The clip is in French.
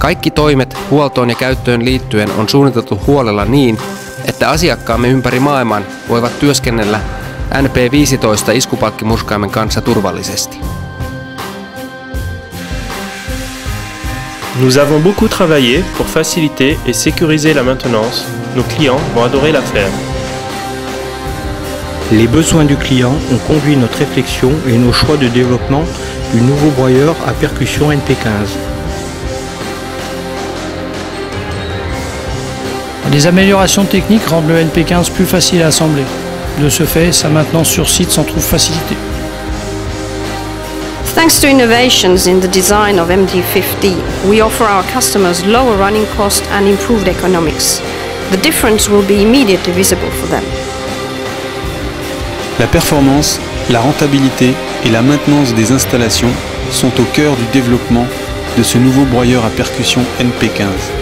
Kaikki toimet huoltoon ja käyttöön liittyen on suunniteltu huolella niin, että asiakkaamme ympäri maailman voivat työskennellä NP15 iskupalkkimurskaimen kanssa turvallisesti. Nous avons beaucoup travaillé pour faciliter et sécuriser la maintenance. Nos clients vont adorer la faire. Les besoins du client ont conduit notre réflexion et nos choix de développement du nouveau broyeur à percussion NP15. Les améliorations techniques rendent le NP15 plus facile à assembler. De ce fait, sa maintenance sur site s'en trouve facilitée. Thanks to innovations in the design of MD50, we offer our customers lower running costs and improved economics. The difference will be immediately visible for them. La performance, la rentabilité et la maintenance des installations sont au cœur du développement de ce nouveau broyeur à percussion NP15.